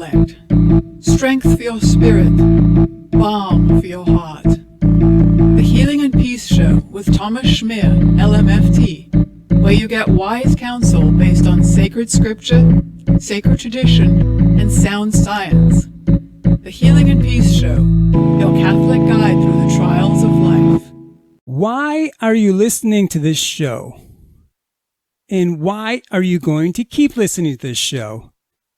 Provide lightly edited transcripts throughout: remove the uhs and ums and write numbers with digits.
intellect, strength for your spirit, balm for your heart. The Healing and Peace Show with Thomas Schmierer, LMFT, where you get wise counsel based on sacred scripture, sacred tradition, and sound science. The Healing and Peace Show, your Catholic guide through the trials of life. Why are you listening to this show? And why are you going to keep listening to this show?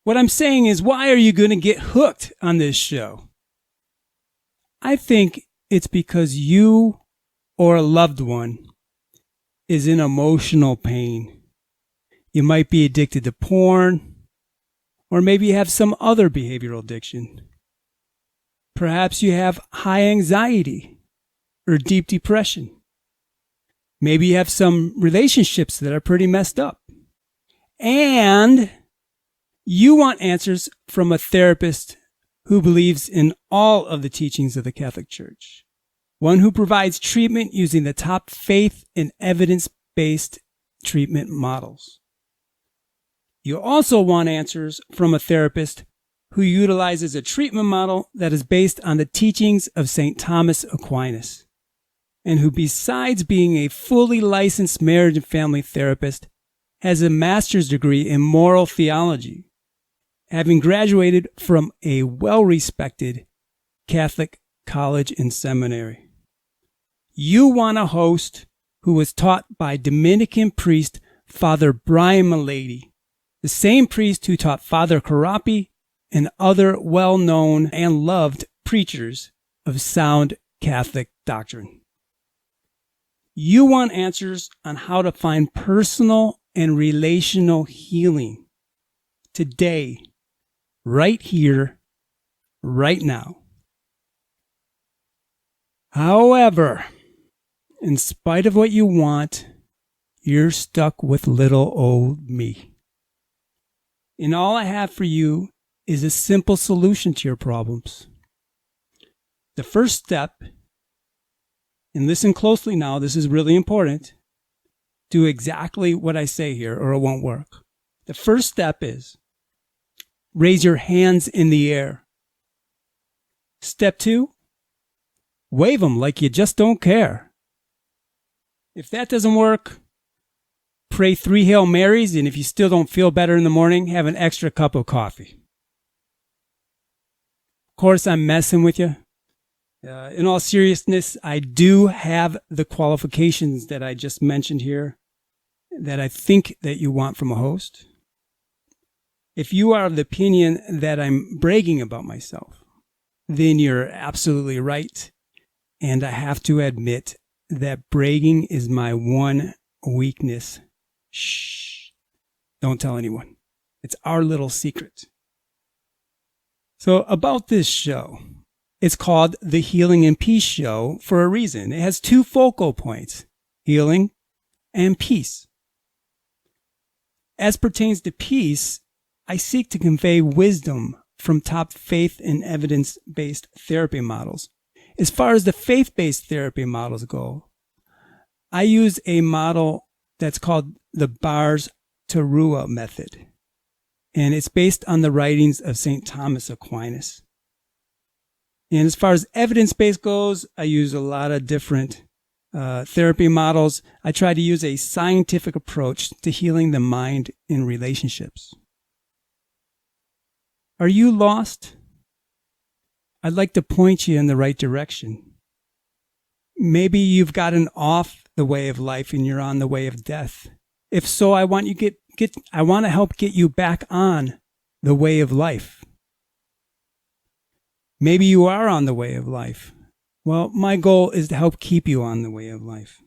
What I'm saying is, why are you going to get hooked on this show? I think it's because you or a loved one is in emotional pain. You might be addicted to porn, or maybe you have some other behavioral addiction. Perhaps you have high anxiety or deep depression. Maybe you have some relationships that are pretty messed up. And you want answers from a therapist who believes in all of the teachings of the Catholic Church. One who provides treatment using the top faith and evidence-based treatment models. You also want answers from a therapist who utilizes a treatment model that is based on the teachings of St. Thomas Aquinas, and who, besides being a fully licensed marriage and family therapist, has a master's degree in moral theology, having graduated from a well-respected Catholic college and seminary. You want a host who was taught by Dominican priest Father Brian Milady, the same priest who taught Father Carapi and other well-known and loved preachers of sound Catholic doctrine. You want answers on how to find personal and relational healing today, right here, right now. However, in spite of what you want, you're stuck with little old me. And all I have for you is a simple solution to your problems. The first step, and listen closely now, this is really important, do exactly what I say here or it won't work. The first step is raise your hands in the air. Step 2, wave them like you just don't care. If that doesn't work, pray 3 Hail Marys, and if you still don't feel better in the morning, have an extra cup of coffee. Of course, I'm messing with you. In all seriousness, I do have the qualifications that I just mentioned here that I think that you want from a host. If you are of the opinion that I'm bragging about myself, then you're absolutely right. And I have to admit that bragging is my one weakness. Shh. Don't tell anyone. It's our little secret. So about this show, it's called the Healing and Peace Show for a reason. It has 2 focal points, healing and peace. As pertains to peace, I seek to convey wisdom from top faith and evidence-based therapy models. As far as the faith-based therapy models go, I use a model that's called the Bars-Teruah method, and it's based on the writings of St. Thomas Aquinas. And as far as evidence-based goes, I use a lot of different therapy models. I try to use a scientific approach to healing the mind in relationships. Are you lost? I'd like to point you in the right direction. Maybe you've gotten off the way of life and you're on the way of death. If so, I want to help get you back on the way of life. Maybe you are on the way of life. Well, my goal is to help keep you on the way of life.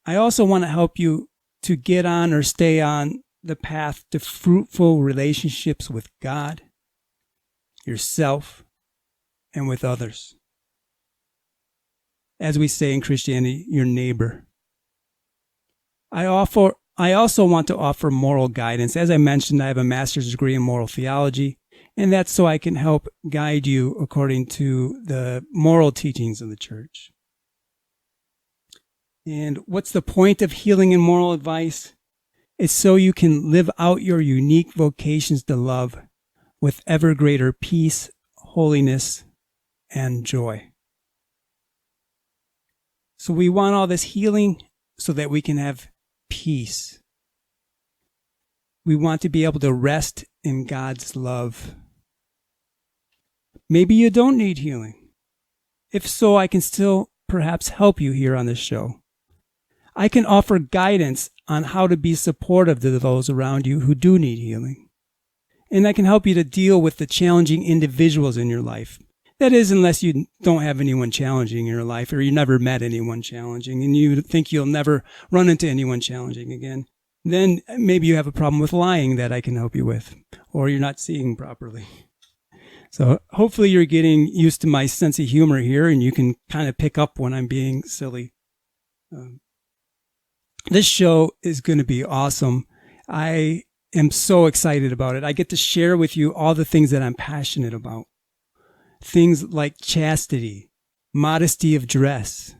I also want to help you to get on or stay on the path to fruitful relationships with God, yourself, and with others. As we say in Christianity, your neighbor. I also want to offer moral guidance. As I mentioned, I have a master's degree in moral theology, and that's so I can help guide you according to the moral teachings of the Church. And what's the point of healing and moral advice? It's so you can live out your unique vocations to love with ever greater peace, holiness, and joy. So we want all this healing so that we can have peace. We want to be able to rest in God's love. Maybe you don't need healing. If so, I can still perhaps help you here on this show. I can offer guidance on how to be supportive to those around you who do need healing. And I can help you to deal with the challenging individuals in your life. That is, unless you don't have anyone challenging in your life, or you never met anyone challenging, and you think you'll never run into anyone challenging again. Then maybe you have a problem with lying that I can help you with, or you're not seeing properly. So hopefully you're getting used to my sense of humor here, and you can kind of pick up when I'm being silly. This show is going to be awesome. I am so excited about it. I get to share with you all the things that I'm passionate about. Things like chastity, modesty of dress,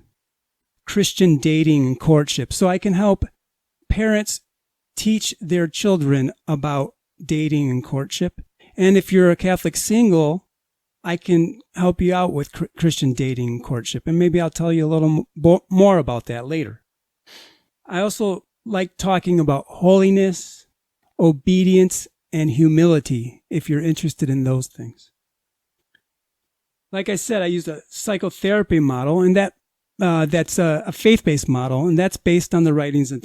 Christian dating and courtship. So I can help parents teach their children about dating and courtship. And if you're a Catholic single, I can help you out with Christian dating and courtship. And maybe I'll tell you a little more about that later. I also like talking about holiness, obedience, and humility, if you're interested in those things. Like I said, I use a psychotherapy model, and that's a faith-based model, and that's based on the writings of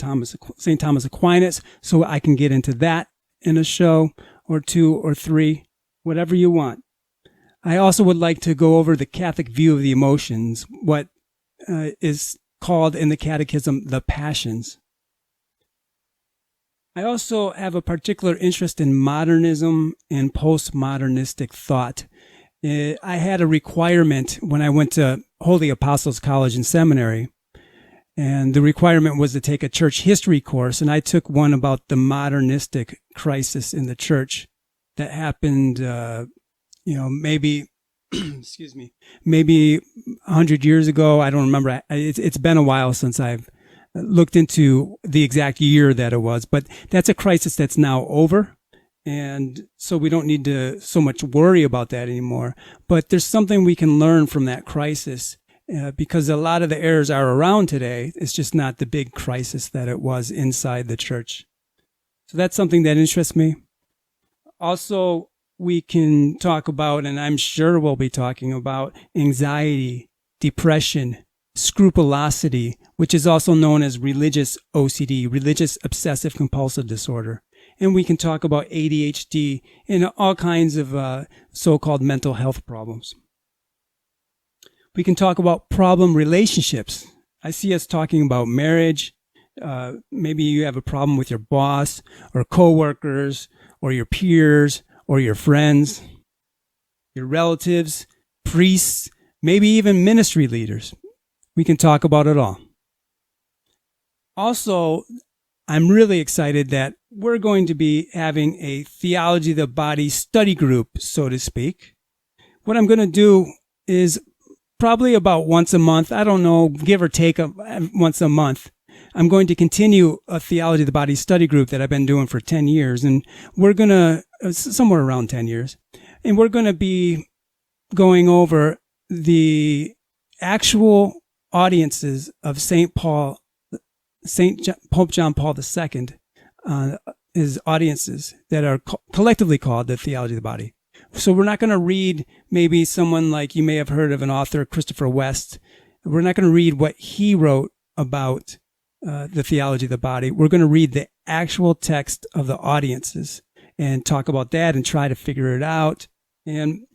St. Thomas Aquinas, so I can get into that in a show or two or three, whatever you want. I also would like to go over the Catholic view of the emotions, what is called in the Catechism the passions. I also have a particular interest in modernism and postmodernistic thought. I had a requirement when I went to Holy Apostles College and Seminary, and the requirement was to take a church history course, and I took one about the modernistic crisis in the church that happened, maybe, maybe 100 years ago. I don't remember. It's been a while since I've looked into the exact year that it was, but that's a crisis that's now over. And so we don't need to so much worry about that anymore. But there's something we can learn from that crisis because a lot of the errors are around today. It's just not the big crisis that it was inside the church. So that's something that interests me. Also, we can talk about, and I'm sure we'll be talking about, anxiety, depression, scrupulosity, which is also known as religious OCD, religious obsessive compulsive disorder. And we can talk about ADHD and all kinds of so-called mental health problems. We can talk about problem relationships. I see us talking about marriage. Maybe you have a problem with your boss or coworkers or your peers or your friends, your relatives, priests, maybe even ministry leaders. We can talk about it all. Also, I'm really excited that we're going to be having a Theology of the Body study group, so to speak. What I'm going to do is probably about once a month, I don't know, give or take once a month, I'm going to continue a Theology of the Body study group that I've been doing for 10 years. And we're going to, somewhere around 10 years, and we're going to be going over the actual audiences of Pope John Paul II, his audiences that are collectively called the Theology of the Body. So we're not going to read maybe someone like you may have heard of an author, Christopher West. We're not going to read what he wrote about the Theology of the Body. We're going to read the actual text of the audiences and talk about that and try to figure it out. And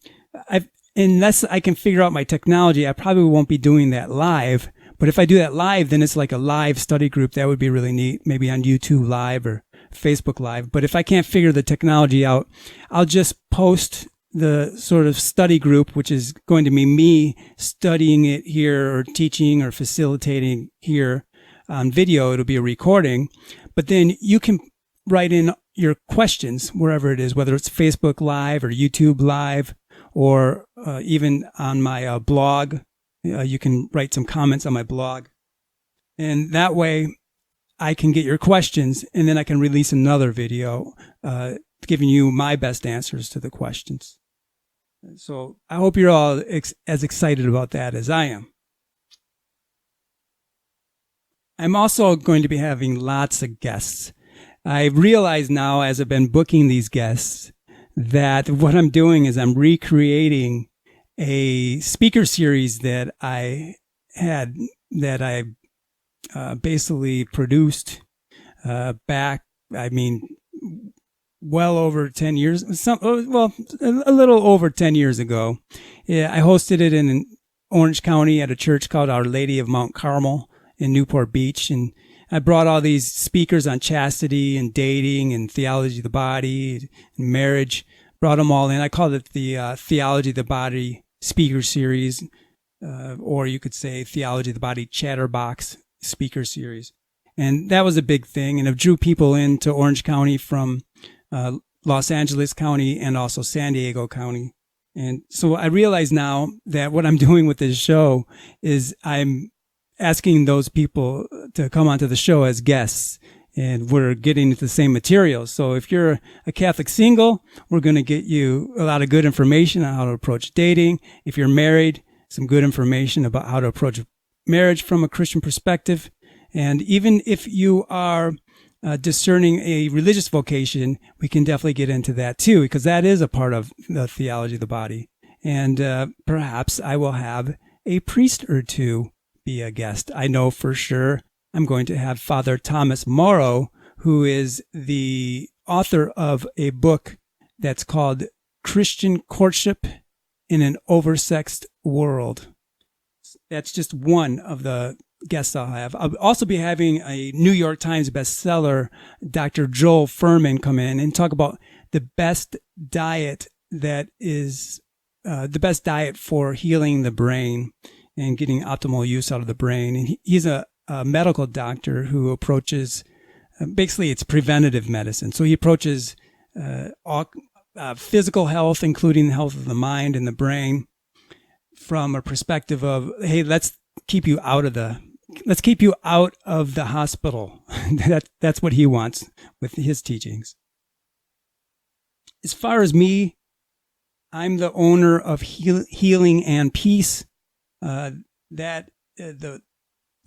unless I can figure out my technology, I probably won't be doing that live. But if I do that live, then it's like a live study group. That would be really neat, maybe on YouTube Live or Facebook Live. But if I can't figure the technology out, I'll just post the sort of study group, which is going to be me studying it here or teaching or facilitating here on video. It'll be a recording. But then you can write in your questions wherever it is, whether it's Facebook Live or YouTube Live or even on my blog. You can write some comments on my blog. And that way, I can get your questions, and then I can release another video giving you my best answers to the questions. So I hope you're all as excited about that as I am. I'm also going to be having lots of guests. I realize now, as I've been booking these guests, that what I'm doing is I'm recreating a speaker series that I basically produced back, well over 10 years, a little over 10 years ago. Yeah, I hosted it in Orange County at a church called Our Lady of Mount Carmel in Newport Beach. And I brought all these speakers on chastity and dating and theology of the body and marriage, brought them all in. I called it the Theology of the Body Speaker Series, or you could say Theology of the Body Chatterbox Speaker Series. And that was a big thing. And it drew people into Orange County from Los Angeles County and also San Diego County. And so I realize now that what I'm doing with this show is I'm asking those people to come onto the show as guests, and we're getting the same materials. So if you're a Catholic single, we're going to get you a lot of good information on how to approach dating. If you're married, some good information about how to approach marriage from a Christian perspective. And even if you are discerning a religious vocation, we can definitely get into that too, because that is a part of the theology of the body. And perhaps I will have a priest or two be a guest. I know for sure I'm going to have Father Thomas Morrow, who is the author of a book that's called Christian Courtship in an Oversexed World. That's just one of the guests I'll have. I'll also be having a New York Times bestseller, Dr. Joel Fuhrman, come in and talk about the best diet that is the best diet for healing the brain and getting optimal use out of the brain. And he's a medical doctor who approaches, basically it's preventative medicine. So he approaches all physical health, including the health of the mind and the brain, from a perspective of, hey, let's keep you out of the hospital. That's what he wants with his teachings. As far as me, I'm the owner of Healing and Peace. That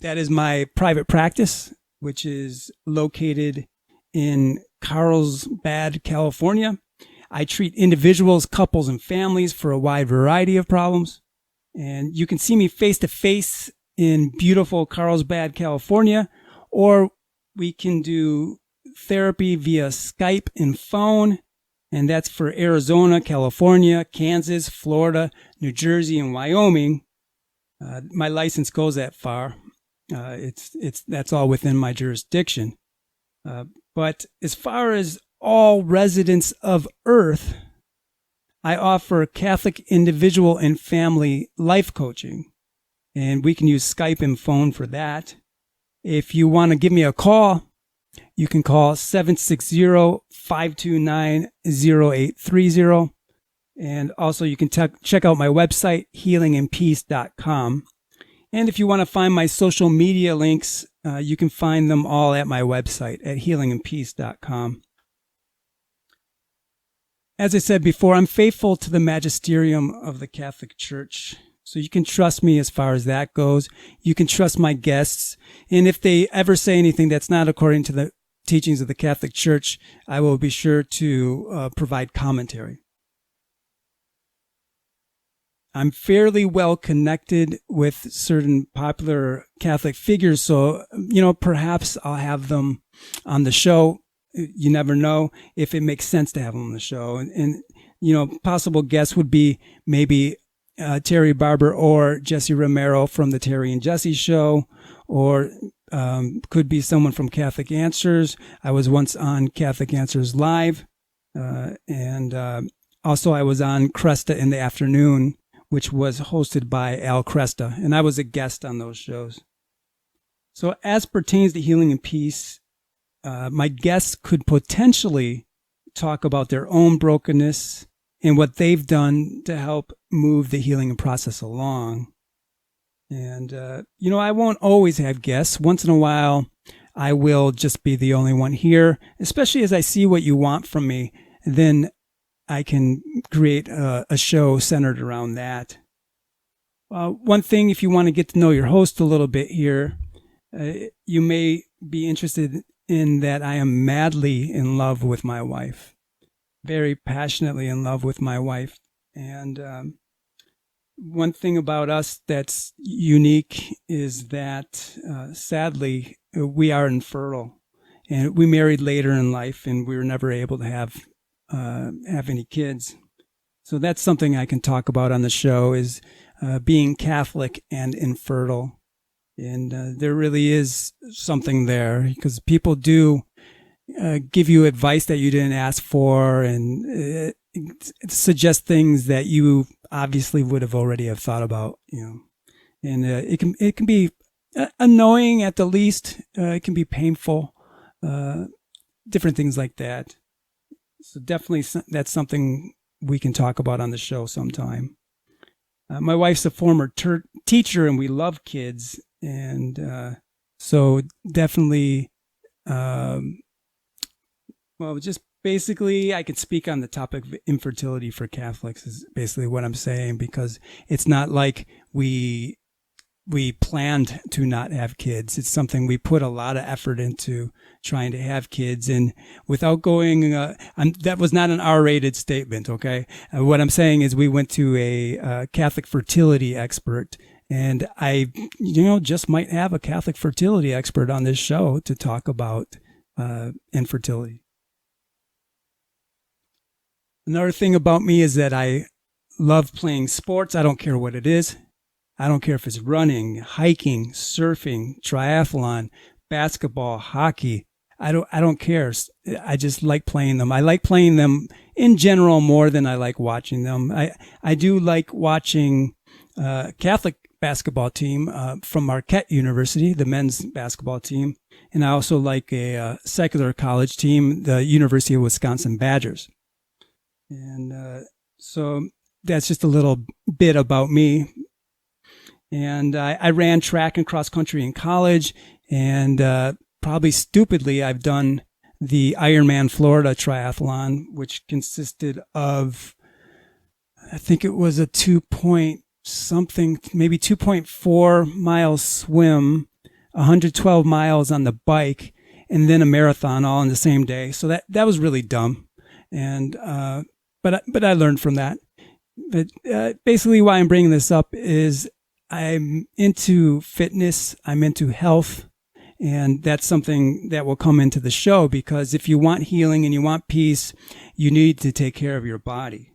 is my private practice, which is located in Carlsbad, California. I treat individuals, couples, and families for a wide variety of problems. And you can see me face to face in beautiful Carlsbad, California, or we can do therapy via Skype and phone. And that's for Arizona, California, Kansas, Florida, New Jersey, and Wyoming. My license goes that far. That's all within my jurisdiction. But as far as all residents of Earth, I offer Catholic individual and family life coaching, and we can use Skype and phone for that. If you want to give me a call, you can call 760-529-0830. And also you can check out my website, healingandpeace.com. And if you want to find my social media links, you can find them all at my website at healingandpeace.com. As I said before, I'm faithful to the magisterium of the Catholic Church. So you can trust me as far as that goes. You can trust my guests. And if they ever say anything that's not according to the teachings of the Catholic Church, I will be sure to provide commentary. I'm fairly well connected with certain popular Catholic figures, so, perhaps I'll have them on the show. You never know if it makes sense to have them on the show. And possible guests would be maybe Terry Barber or Jesse Romero from the Terry and Jesse Show, or could be someone from Catholic Answers. I was once on Catholic Answers Live, and also I was on Cresta in the Afternoon, which was hosted by Al Cresta, and I was a guest on those shows. So as pertains to Healing and Peace, my guests could potentially talk about their own brokenness and what they've done to help move the healing process along. And, I won't always have guests. Once in a while, I will just be the only one here, especially as I see what you want from me. Then I can create a show centered around that. One thing, if you want to get to know your host a little bit here, you may be interested in that I am madly in love with my wife, very passionately in love with my wife. And one thing about us that's unique is that, sadly, we are infertile. And we married later in life, and we were never able to have any kids. So that's something I can talk about on the show, is being Catholic and infertile. And there really is something there, because people do give you advice that you didn't ask for, and suggest things that you obviously would have already have thought about, And it can be annoying at the least. It can be painful, different things like that. So definitely that's something we can talk about on the show sometime. My wife's a former teacher, and we love kids. And so definitely, just basically I could speak on the topic of infertility for Catholics is basically what I'm saying, because it's not like we planned to not have kids. It's something we put a lot of effort into trying to have kids. And without going, that was not an R-rated statement, okay? What I'm saying is we went to a Catholic fertility expert, and I, just might have a Catholic fertility expert on this show to talk about infertility. Another thing about me is that I love playing sports. I don't care what it is. I don't care if it's running, hiking, surfing, triathlon, basketball, hockey. I don't care. I just like playing them. I like playing them in general more than I like watching them. I do like watching Catholic basketball team from Marquette University, the men's basketball team. And I also like a secular college team, the University of Wisconsin Badgers. And so that's just a little bit about me. And I ran track and cross country in college, and probably stupidly, I've done the Ironman Florida triathlon, which consisted of, I think it was a 2.4 mile swim, 112 miles on the bike, and then a marathon all in the same day. So that was really dumb. And but I learned from that. But basically why I'm bringing this up is I'm into fitness, I'm into health, and that's something that will come into the show, because if you want healing and you want peace, you need to take care of your body.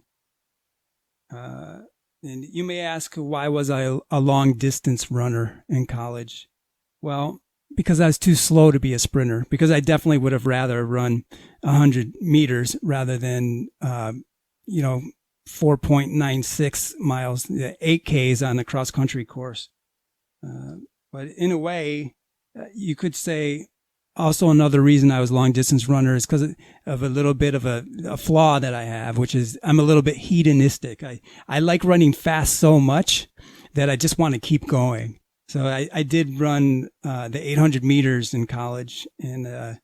And you may ask, why was I a long distance runner in college? Well, because I was too slow to be a sprinter, because I definitely would have rather run 100 meters rather than, 4.96 miles, 8Ks on the cross country course. But in a way, you could say also another reason I was a long distance runner is because of a little bit of a flaw that I have, which is I'm a little bit hedonistic. I like running fast so much that I just want to keep going. So I did run the 800 meters in college, and the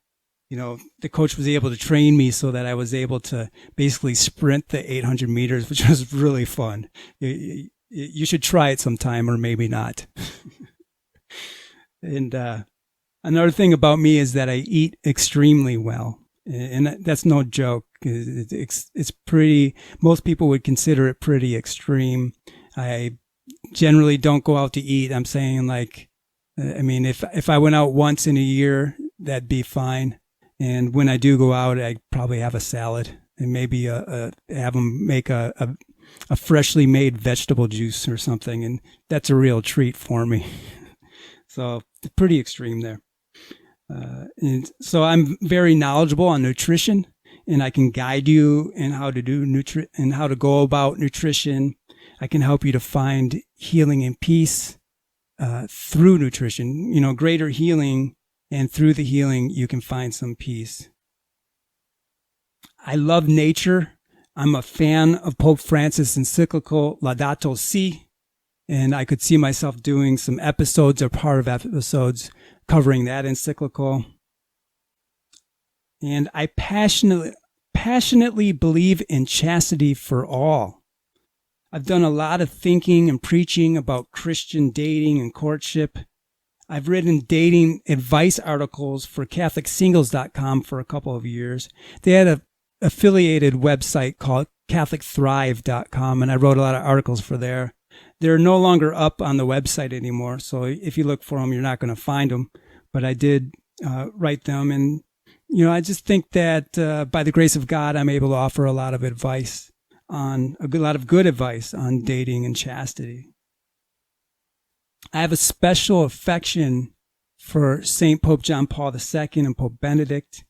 coach was able to train me so that I was able to basically sprint the 800 meters, which was really fun. You should try it sometime, or maybe not. And another thing about me is that I eat extremely well, and that's no joke. It's pretty. Most people would consider it pretty extreme. I generally don't go out to eat. I'm saying if I went out once in a year, that'd be fine. And when I do go out, I probably have a salad and maybe have them make a freshly made vegetable juice or something. And that's a real treat for me. So it's pretty extreme there. And so I'm very knowledgeable on nutrition, and I can guide you in how to do and how to go about nutrition. I can help you to find healing and peace through nutrition, greater healing. And through the healing, you can find some peace. I love nature. I'm a fan of Pope Francis' encyclical Laudato Si. And I could see myself doing some episodes or part of episodes covering that encyclical. And I passionately believe in chastity for all. I've done a lot of thinking and preaching about Christian dating and courtship. I've written dating advice articles for CatholicSingles.com for a couple of years. They had an affiliated website called CatholicThrive.com, and I wrote a lot of articles for there. They're no longer up on the website anymore, so if you look for them, you're not going to find them. But I did write them, and I just think that by the grace of God, I'm able to offer a lot of advice lot of good advice on dating and chastity. I have a special affection for St. Pope John Paul II and Pope Benedict.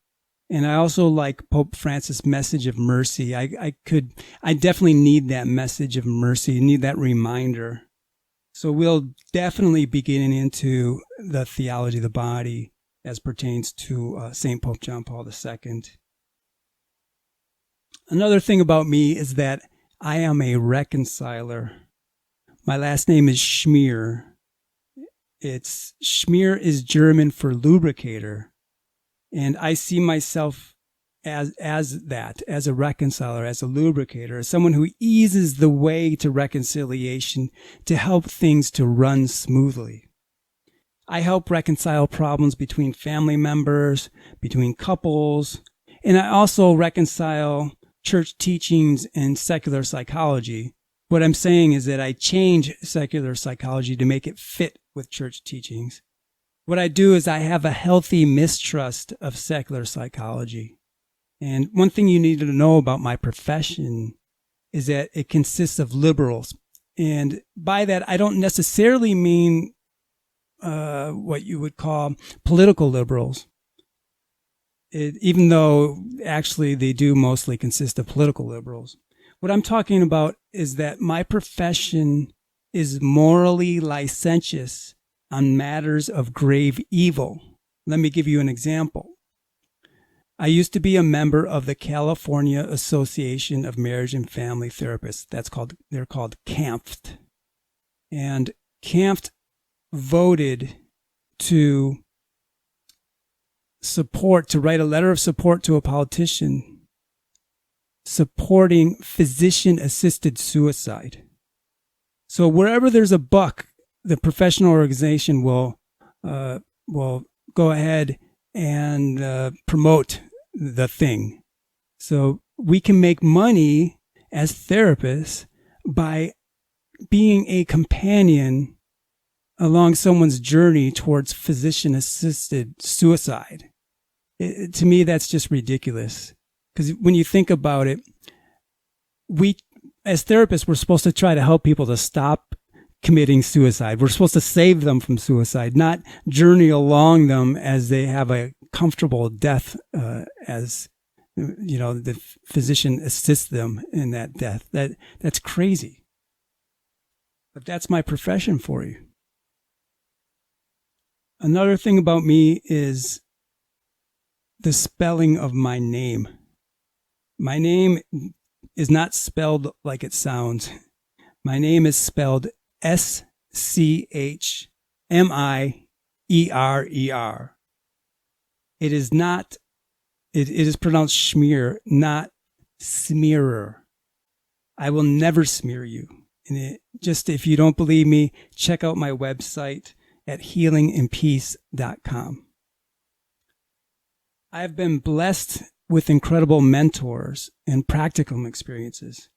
And I also like Pope Francis' message of mercy. I definitely need that message of mercy, need that reminder. So we'll definitely be getting into the theology of the body as pertains to St. Pope John Paul II. Another thing about me is that I am a reconciler. My last name is Schmierer. Schmier is German for lubricator. And I see myself as that, as a reconciler, as a lubricator, as someone who eases the way to reconciliation to help things to run smoothly. I help reconcile problems between family members, between couples, and I also reconcile church teachings and secular psychology. What I'm saying is that I change secular psychology to make it fit with church teachings. What I do is I have a healthy mistrust of secular psychology. And one thing you need to know about my profession is that it consists of liberals. And by that, I don't necessarily mean what you would call political liberals, even though actually they do mostly consist of political liberals. What I'm talking about is that my profession is morally licentious on matters of grave evil. Let me give you an example. I used to be a member of the California Association of Marriage and Family Therapists. They're called CAMFT. And CAMFT voted to write a letter of support to a politician supporting physician-assisted suicide. So wherever there's a buck, the professional organization will go ahead and promote the thing. So we can make money as therapists by being a companion along someone's journey towards physician-assisted suicide. To me, that's just ridiculous. Because when you think about it, we, as therapists, we're supposed to try to help people to stop committing suicide. We're supposed to save them from suicide, not journey along them as they have a comfortable death, as the physician assists them in that death. That's crazy. But that's my profession for you. Another thing about me is the spelling of my name. My name is not spelled like it sounds. My name is spelled Schmierer. It is pronounced Schmier, not Schmierer. I will never smear you. And if you don't believe me, check out my website at healingandpeace.com. I have been blessed with incredible mentors and practicum experiences.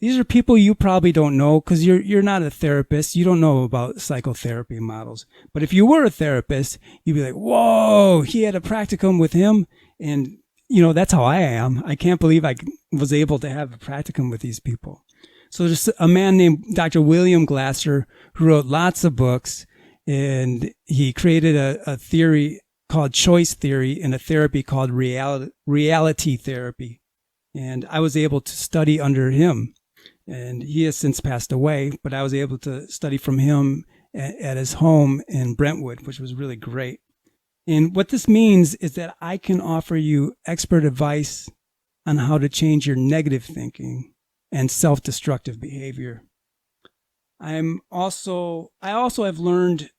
These are people you probably don't know because you're not a therapist. You don't know about psychotherapy models. But if you were a therapist, you'd be like, whoa, he had a practicum with him. And, that's how I am. I can't believe I was able to have a practicum with these people. So there's a man named Dr. William Glasser who wrote lots of books, and he created a theory called choice theory and a therapy called reality therapy. And I was able to study under him. And he has since passed away, but I was able to study from him at his home in Brentwood, which was really great. And what this means is that I can offer you expert advice on how to change your negative thinking and self-destructive behavior. I also have learned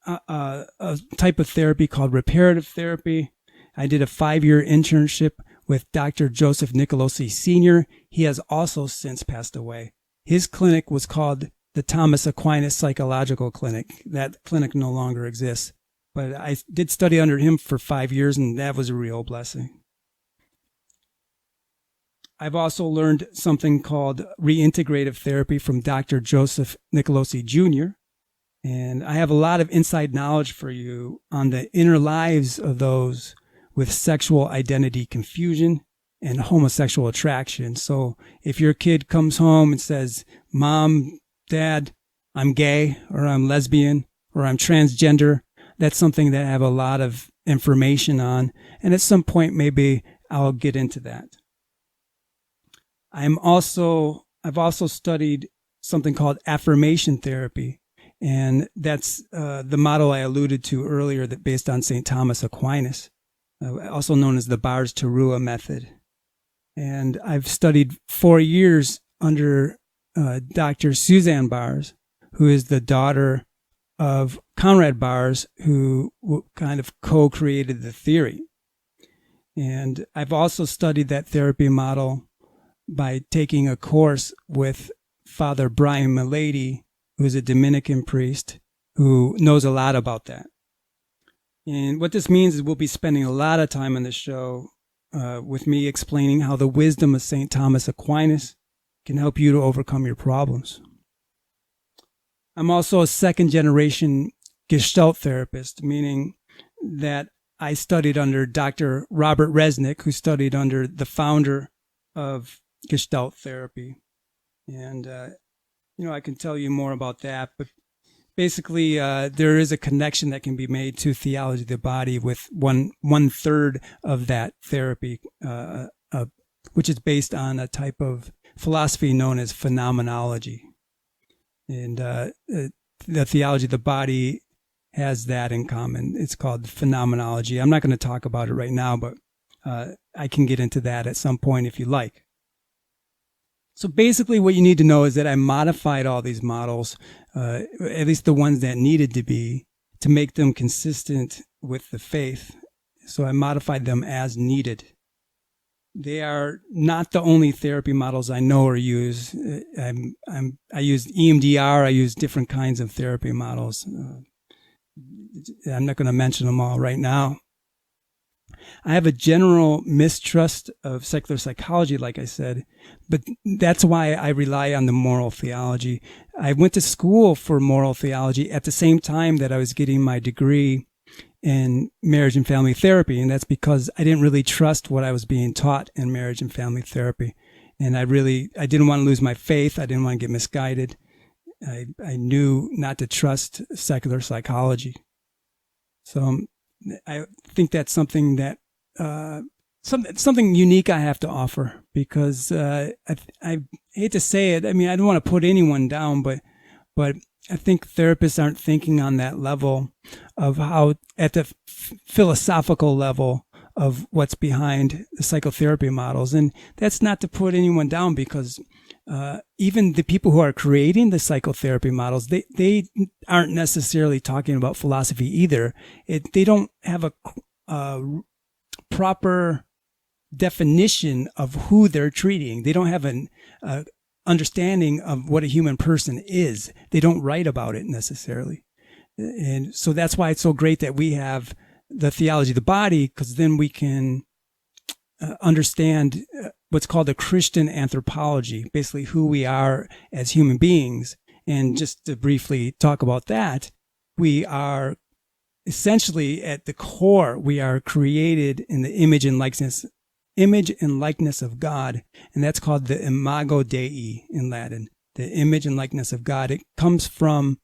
a type of therapy called reparative therapy. I did a 5-year internship with Dr. Joseph Nicolosi Sr. He has also since passed away. His clinic was called the Thomas Aquinas Psychological Clinic. That clinic no longer exists. But I did study under him for 5 years, and that was a real blessing. I've also learned something called reintegrative therapy from Dr. Joseph Nicolosi Jr., and I have a lot of inside knowledge for you on the inner lives of those with sexual identity confusion and homosexual attraction. So if your kid comes home and says, Mom, Dad, I'm gay, or I'm lesbian, or I'm transgender, that's something that I have a lot of information on. And at some point, maybe I'll get into that. I've also studied something called affirmation therapy. And that's the model I alluded to earlier, that based on St. Thomas Aquinas, also known as the Bars-Terua method. And I've studied 4 years under Dr. Suzanne Bars, who is the daughter of Conrad Bars, who kind of co-created the theory. And I've also studied that therapy model by taking a course with Father Brian Milady, who's a Dominican priest who knows a lot about that. And what this means is we'll be spending a lot of time on this show with me explaining how the wisdom of St. Thomas Aquinas can help you to overcome your problems. I'm also a second-generation Gestalt therapist, meaning that I studied under Dr. Robert Resnick, who studied under the founder of Gestalt therapy. And I can tell you more about that, but basically there is a connection that can be made to theology of the body with one third of that therapy, which is based on a type of philosophy known as phenomenology. And the theology of the body has that in common. It's called phenomenology. I'm not going to talk about it right now, but I can get into that at some point if you like. So basically what you need to know is that I modified all these models, at least the ones that needed to be, to make them consistent with the faith. So I modified them as needed. They are not the only therapy models I know or use. I use EMDR. I use different kinds of therapy models. I'm not going to mention them all right now. I have a general mistrust of secular psychology, like I said, but that's why I rely on the moral theology. I went to school for moral theology at the same time that I was getting my degree in marriage and family therapy, and that's because I didn't really trust what I was being taught in marriage and family therapy. And I didn't want to lose my faith. I didn't want to get misguided. I knew not to trust secular psychology. So I think that's something that something unique I have to offer, because I hate to say it. I mean, I don't want to put anyone down, but I think therapists aren't thinking on that level of how, at the philosophical level of what's behind the psychotherapy models. And that's not to put anyone down, because even the people who are creating the psychotherapy models, they aren't necessarily talking about philosophy either. They don't have a proper definition of who they're treating. They don't have an understanding of what a human person is. They don't write about it necessarily. And so that's why it's so great that we have the theology of the body, because then we can understand what's called a Christian anthropology, basically who we are as human beings. And just to briefly talk about that, we are essentially, at the core, we are created in the image and likeness of God, and that's called the imago Dei in Latin, the image and likeness of God. It comes from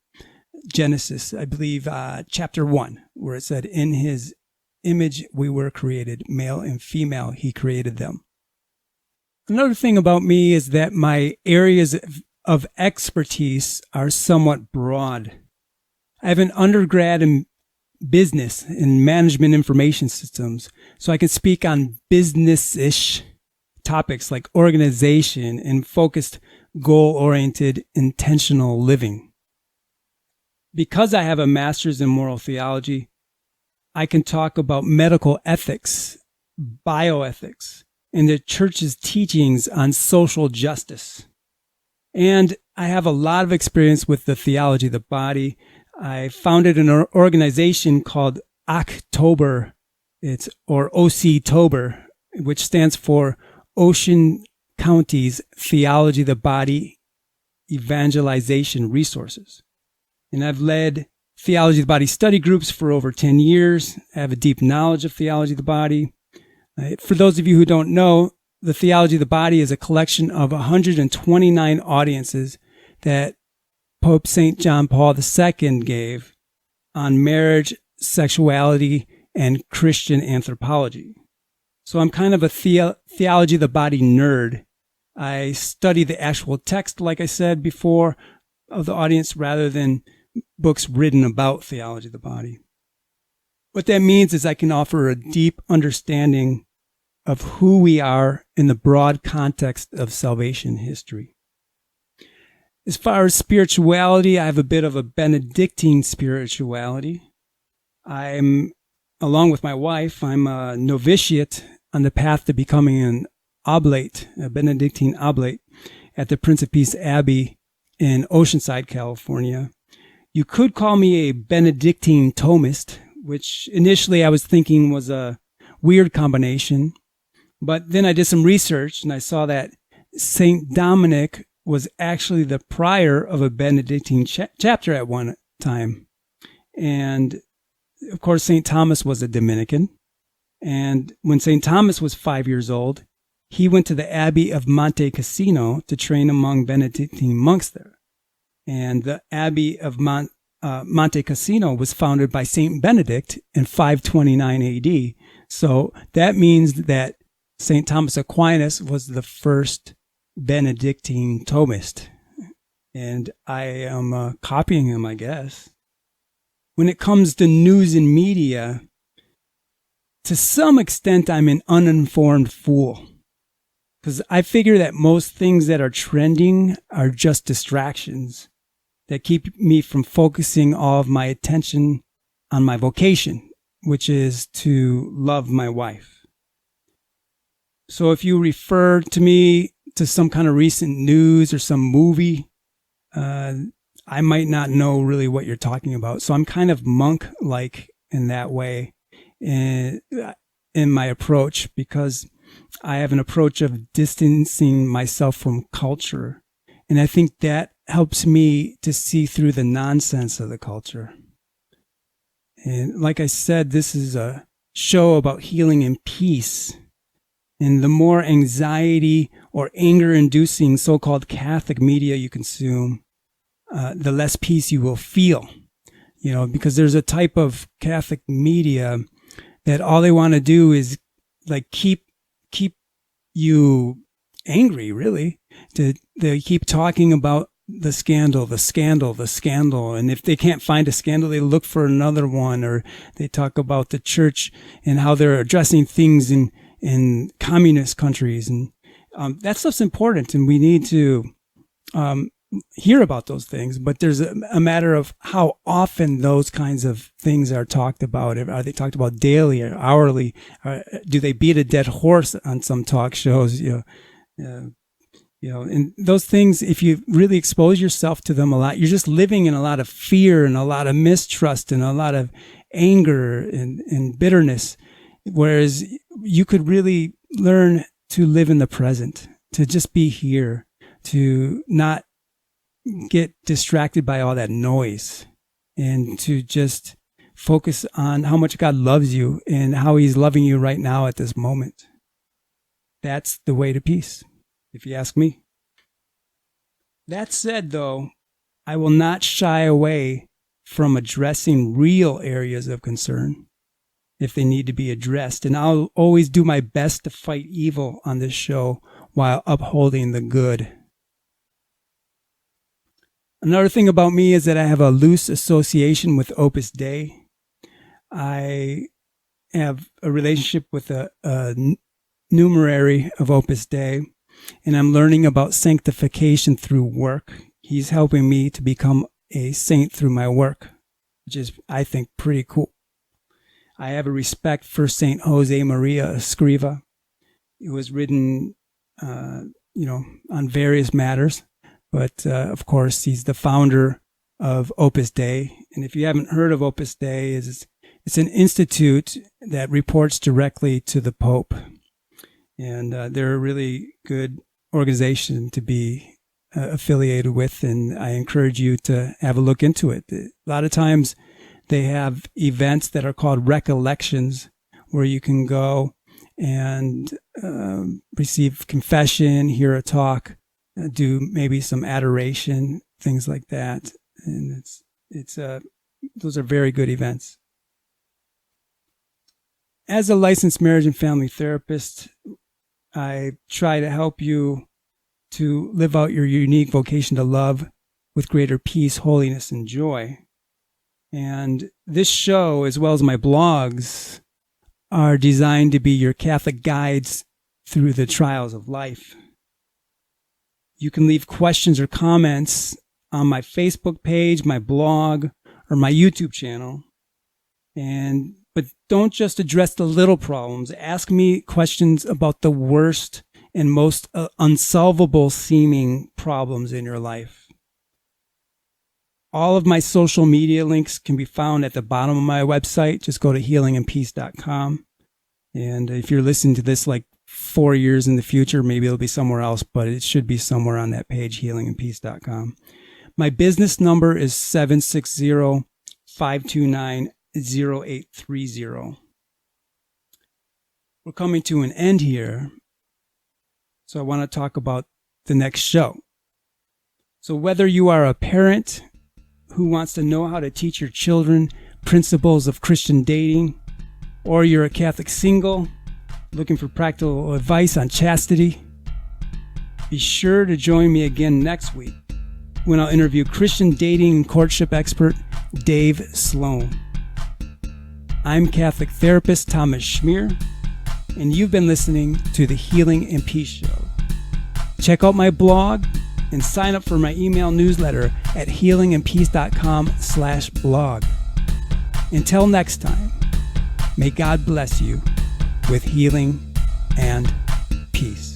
Genesis, I believe, chapter 1, where it said, in his image we were created, male and female, he created them. Another thing about me is that my areas of expertise are somewhat broad. I have an undergrad in business and management information systems, so I can speak on business-ish topics like organization, and focused goal-oriented, intentional living. Because I have a master's in moral theology, I can talk about medical ethics, bioethics, and the church's teachings on social justice. And I have a lot of experience with the theology of the body. I founded an organization called October, or OC-tober, which stands for Ocean County's Theology of the Body Evangelization Resources. And I've led theology of the body study groups for over 10 years. I have a deep knowledge of theology of the body. For those of you who don't know, the theology of the body is a collection of 129 audiences that Pope St. John Paul II gave on marriage, sexuality, and Christian anthropology. So I'm kind of a theology of the body nerd. I study the actual text, like I said before, of the audience rather than books written about theology of the body. What that means is I can offer a deep understanding of who we are in the broad context of salvation history. As far as spirituality, I have a bit of a Benedictine spirituality. Along with my wife, I'm a novitiate on the path to becoming an oblate, a Benedictine oblate, at the Prince of Peace Abbey in Oceanside, California. You could call me a Benedictine Thomist, which initially I was thinking was a weird combination. But then I did some research and I saw that St. Dominic was actually the prior of a Benedictine chapter at one time. And of course, St. Thomas was a Dominican. And when St. Thomas was 5 years old, he went to the Abbey of Monte Cassino to train among Benedictine monks there. And the Abbey of Monte Cassino was founded by St. Benedict in 529 AD. So that means that St. Thomas Aquinas was the first Benedictine Thomist. And I am copying him, I guess. When it comes to news and media, to some extent, I'm an uninformed fool. Because I figure that most things that are trending are just distractions that keep me from focusing all of my attention on my vocation, which is to love my wife. So if you refer to me to some kind of recent news or some movie, I might not know really what you're talking about. So I'm kind of monk-like in that way in my approach, because I have an approach of distancing myself from culture. And I think that helps me to see through the nonsense of the culture. And like I said, this is a show about healing and peace. And the more anxiety or anger-inducing so-called Catholic media you consume, the less peace you will feel. You know, because there's a type of Catholic media that all they want to do is like keep you angry, really. They keep talking about the scandal. And if they can't find a scandal, they look for another one, or they talk about the church and how they're addressing things in communist countries. And that stuff's important, and we need to hear about those things. But there's a matter of how often those kinds of things are talked about. Are they talked about daily or hourly? Do they beat a dead horse on some talk shows? And those things, if you really expose yourself to them a lot, you're just living in a lot of fear and a lot of mistrust and a lot of anger and bitterness. Whereas you could really learn to live in the present, to just be here, to not get distracted by all that noise, and to just focus on how much God loves you and how he's loving you right now at this moment. That's the way to peace, if you ask me. That said, though, I will not shy away from addressing real areas of concern if they need to be addressed. And I'll always do my best to fight evil on this show while upholding the good. Another thing about me is that I have a loose association with Opus Dei. I have a relationship with a numerary of Opus Dei. and I'm learning about sanctification through work. He's helping me to become a saint through my work, which is, I think, pretty cool. I have a respect for Saint Jose Maria Escriva. It was written, on various matters, but of course, he's the founder of Opus Dei. And if you haven't heard of Opus Dei, it's an institute that reports directly to the Pope. And they're a really good organization to be affiliated with, and I encourage you to have a look into it. A lot of times they have events that are called recollections, where you can go and receive confession, hear a talk, do maybe some adoration, things like that. And those are very good events. As a licensed marriage and family therapist, I try to help you to live out your unique vocation to love with greater peace, holiness, and joy. And this show, as well as my blogs, are designed to be your Catholic guides through the trials of life. You can leave questions or comments on my Facebook page, my blog, or my YouTube channel. But don't just address the little problems. Ask me questions about the worst and most unsolvable seeming problems in your life. All of my social media links can be found at the bottom of my website. Just go to healingandpeace.com. And if you're listening to this like 4 years in the future, maybe it'll be somewhere else, but it should be somewhere on that page, healingandpeace.com. My business number is 760-529-0830. We're coming to an end here, so I want to talk about the next show. So whether you are a parent who wants to know how to teach your children principles of Christian dating, or you're a Catholic single looking for practical advice on chastity, be sure to join me again next week when I'll interview Christian dating and courtship expert Dave Sloan. I'm Catholic therapist Thomas Schmierer, and you've been listening to the Healing and Peace Show. Check out my blog and sign up for my email newsletter at healingandpeace.com/blog. Until next time, may God bless you with healing and peace.